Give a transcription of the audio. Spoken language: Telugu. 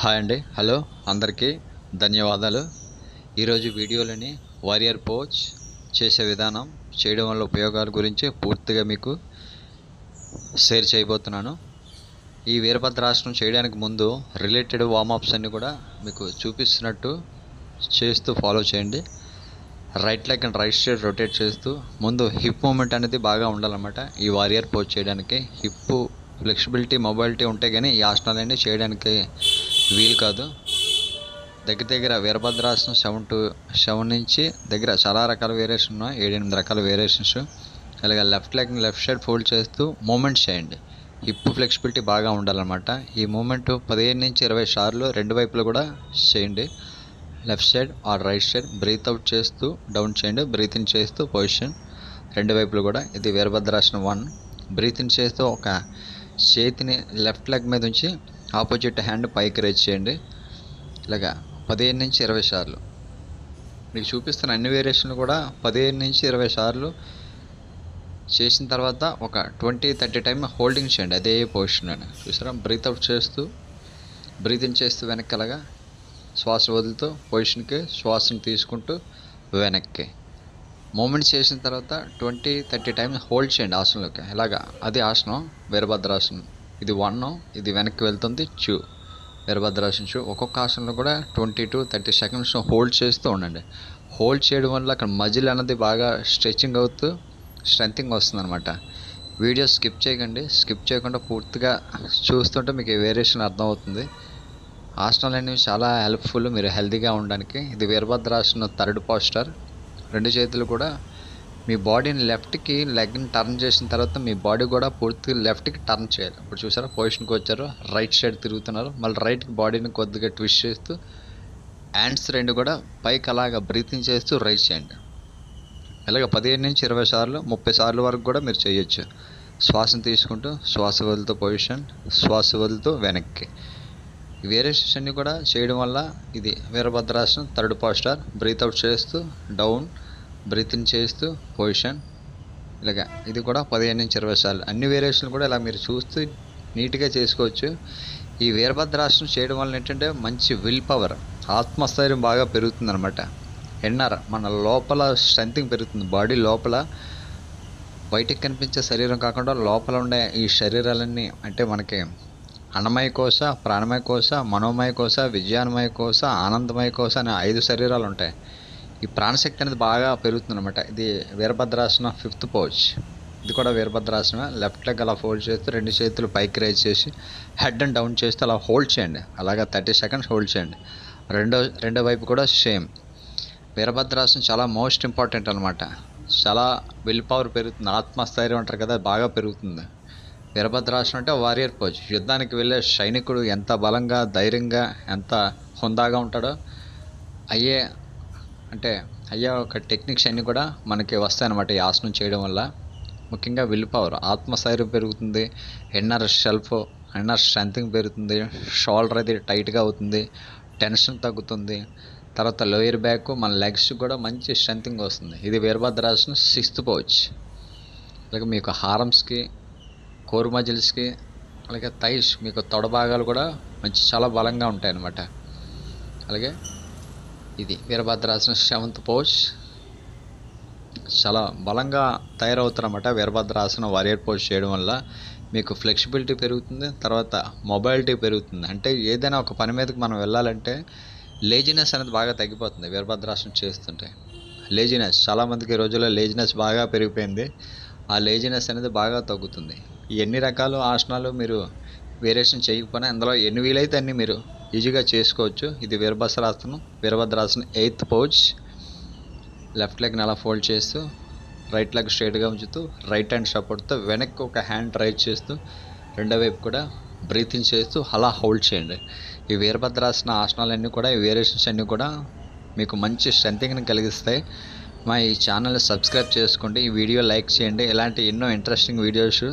హాయ్ అండి, హలో అందరికీ ధన్యవాదాలు. ఈరోజు వీడియోలోని వారియర్ పోజ్ చేసే విధానం, చేయడం వల్ల ఉపయోగాల గురించి పూర్తిగా మీకు షేర్ చేయబోతున్నాను. ఈ వీరభద్రాసనం చేయడానికి ముందు రిలేటెడ్ వార్మప్స్ అన్ని కూడా మీకు చూపిస్తున్నట్టు చేస్తూ ఫాలో చేయండి. Right leg and right side rotate చేస్తూ ముందు హిప్ మూమెంట్ అనేది బాగా ఉండాలన్నమాట. ఈ వారియర్ పోజ్ చేయడానికి హిప్ ఫ్లెక్సిబిలిటీ, మొబిలిటీ ఉంటే కానీ ఈ ఆసనాలన్నీ చేయడానికి వీలు కాదు. దగ్గర వీరభద్రాసనం 7 నుంచి దగ్గర చాలా రకాల వేరియేషన్ ఉన్నాయి, 7-8 రకాల వేరియేషన్స్. అలాగే left leg left side fold చేస్తూ మూమెంట్స్ చేయండి. హిప్ ఫ్లెక్సిబిలిటీ బాగా ఉండాలన్నమాట. ఈ మూమెంట్ 15 నుంచి 20 సార్లు రెండు వైపులు కూడా చేయండి. Left side or right side breathe out చేస్తూ డౌన్ చేయండి, బ్రీత్ ఇన్ చేస్తూ పొజిషన్ రెండు వైపులు కూడా. ఇది వీరభద్రాసనం 1. బ్రీత్ ఇన్ చేస్తూ ఒక చేతిని లెఫ్ట్ లెగ్ మీద ఉంచి ఆపోజిట్ హ్యాండ్ పైకి రేజ్ చేయండి. ఇలాగా 15 నుంచి 20 సార్లు. మీకు చూపిస్తున్న అన్ని వేరియేషన్లు కూడా 15 నుంచి 20 సార్లు చేసిన తర్వాత ఒక 20-30 టైం హోల్డింగ్ చేయండి అదే పొజిషన్ అని. చూసారా, బ్రీత్ అవుట్ చేస్తూ బ్రీత్ ఇన్ చేస్తూ వెనక్కి అలాగా శ్వాస వదులుతూ పొజిషన్కి శ్వాసను తీసుకుంటూ వెనక్కి మూమెంట్ చేసిన తర్వాత 20-30 టైమ్స్ హోల్డ్ చేయండి ఆసనంలోకి. ఇలాగా అది ఆసనం వీరభద్రాసనం. ఇది 1, ఇది వెనక్కి వెళ్తుంది 2. వీరభద్రాసనం 2. ఒక్కొక్క ఆసనంలో కూడా 20-30 సెకండ్స్ హోల్డ్ చేస్తూ ఉండండి. హోల్డ్ చేయడం వల్ల అక్కడ మజిల్ అనేది బాగా స్ట్రెచ్చింగ్ అవుతూ స్ట్రెంథింగ్ వస్తుందన్నమాట. వీడియో స్కిప్ చేయకండి. స్కిప్ చేయకుండా పూర్తిగా చూస్తుంటే మీకు వేరియేషన్ అర్థమవుతుంది. ఆసనాలు అనేవి చాలా హెల్ప్ఫుల్ మీరు హెల్తీగా ఉండడానికి. ఇది వీరభద్రాసనం 3rd పోస్టర్. రెండు చేతులు కూడా మీ బాడీని లెఫ్ట్కి లెగ్ని టర్న్ చేసిన తర్వాత మీ బాడీ కూడా పూర్తిగా లెఫ్ట్కి టర్న్ చేయాలి. ఇప్పుడు చూసారా, పొజిషన్కి వచ్చారు, రైట్ సైడ్ తిరుగుతున్నారు, మళ్ళీ రైట్కి బాడీని కొద్దిగా ట్విస్ట్ చేస్తూ హ్యాండ్స్ రెండు కూడా పైకి అలాగా బ్రీతింగ్ చేస్తూ రైట్ చేయండి. ఇలాగ 15 నుంచి 20 సార్లు 30 సార్లు వరకు కూడా మీరు చేయొచ్చు. శ్వాసను తీసుకుంటూ శ్వాస వదులుతూ పొజిషన్, శ్వాస వదులుతూ వెనక్కి. ఈ వేరియేషన్స్ అన్నీ కూడా చేయడం వల్ల ఇది వీరభద్రాసనం 3rd పోస్టర్. బ్రీత్ అవుట్ చేస్తూ డౌన్, బ్రీత్ ఇన్ చేస్తూ పొజిషన్. ఇలాగా ఇది కూడా 15 నుంచి 20 సార్లు. అన్ని వేరియేషన్లు కూడా ఇలా మీరు చూస్తూ నీట్గా చేసుకోవచ్చు. ఈ వీరభద్రాసనం చేయడం వల్ల ఏంటంటే మంచి విల్ పవర్, ఆత్మస్థైర్యం బాగా పెరుగుతుందన్నమాట. ఎన్ఆర్ మన లోపల స్ట్రెంథింగ్ పెరుగుతుంది. బాడీ లోపల బయటికి కనిపించే శరీరం కాకుండా లోపల ఉండే ఈ శరీరాలన్నీ, అంటే మనకి అన్నమయ కోశ, ప్రాణమయ కోశ, మనోమయ కోశ, విజ్ఞానమయ కోశ, ఆనందమయ కోశ అనే 5 శరీరాలు ఉంటాయి. ఈ ప్రాణశక్తి అనేది బాగా పెరుగుతుంది అనమాట. ఇది వీరభద్రాసనం 5th పోజ్. ఇది కూడా వీరభద్రాసనం. లెఫ్ట్ లెగ్ అలా ఫోల్డ్ చేస్తూ రెండు చేతులు పైకి రైజ్ చేసి హెడ్ అండ్ డౌన్ చేస్తూ అలా హోల్డ్ చేయండి. అలాగా 30 సెకండ్స్ హోల్డ్ చేయండి. రెండో వైపు కూడా సేమ్. వీరభద్రాసనం చాలా మోస్ట్ ఇంపార్టెంట్ అనమాట. చాలా విల్ పవర్ పెరుగుతుంది, ఆత్మస్థైర్యం అంటారు కదా, బాగా పెరుగుతుంది. వీరభద్రాసనం అంటే వారియర్ పోజ్. యుద్ధానికి వెళ్ళే సైనికుడు ఎంత బలంగా, ధైర్యంగా, ఎంత హుందాగా ఉంటాడో అయ్యే ఒక టెక్నిక్స్ అన్నీ కూడా మనకి వస్తాయన్నమాట ఈ ఆసనం చేయడం వల్ల. ముఖ్యంగా విల్ పవర్, ఆత్మస్థైర్యం పెరుగుతుంది, ఇన్నర్ స్ట్రెంథింగ్ పెరుగుతుంది, షోల్డర్ అది టైట్గా అవుతుంది, టెన్షన్ తగ్గుతుంది. తర్వాత లోయర్ బ్యాక్, మన లెగ్స్ కూడా మంచి స్ట్రెంథింగ్ వస్తుంది. ఇది వీరభద్రాసనం 6th పోజ్. అలాగే మీకు హారమ్స్కి, కోర్ మజిల్స్కి, అలాగే థైస్, మీకు తొడ భాగాలు కూడా చాలా బలంగా ఉంటాయి అన్నమాట. అలాగే ఇది వీరభద్రాసనం 7th పోజ్. చాలా బలంగా తయారవుతారన్నమాట వీరభద్రాసనం వారియర్ పోజ్ చేయడం వల్ల. మీకు ఫ్లెక్సిబిలిటీ పెరుగుతుంది, తర్వాత మొబైలిటీ పెరుగుతుంది. అంటే ఏదైనా ఒక పని మీదకి మనం వెళ్ళాలంటే లేజినెస్ అనేది బాగా తగ్గిపోతుంది వీరభద్రాసనం చేస్తుంటే. లేజినెస్, చాలామందికి ఈ రోజుల్లో లేజినెస్ బాగా పెరిగిపోయింది. ఆ లేజినెస్ అనేది బాగా తగ్గుతుంది. ఈ ఎన్ని రకాల ఆసనాలు మీరు వేరియేషన్ చేయకపోయినా అందులో ఎన్ని వీలైతే అన్ని మీరు ఈజీగా చేసుకోవచ్చు. ఇది వీరభద్రాసనం 8th పోజ్. లెఫ్ట్ లెగ్ని అలా ఫోల్డ్ చేస్తూ రైట్ లెగ్ స్ట్రైట్గా ఉంచుతూ రైట్ హ్యాండ్ సపోర్ట్తో వెనక్కి ఒక హ్యాండ్ రైట్ చేస్తూ రెండో వైపు కూడా బ్రీతింగ్ చేస్తూ అలా హోల్డ్ చేయండి. ఈ వీరభద్రాసన ఆసనాలన్నీ కూడా, ఈ వేరియేషన్స్ అన్నీ కూడా మీకు మంచి స్ట్రెంథింగ్ని కలిగిస్తాయి. మా ఈ ఛానల్ని సబ్స్క్రైబ్ చేసుకోండి, ఈ వీడియో లైక్ చేయండి. ఇలాంటి ఎన్నో ఇంట్రెస్టింగ్ వీడియోస్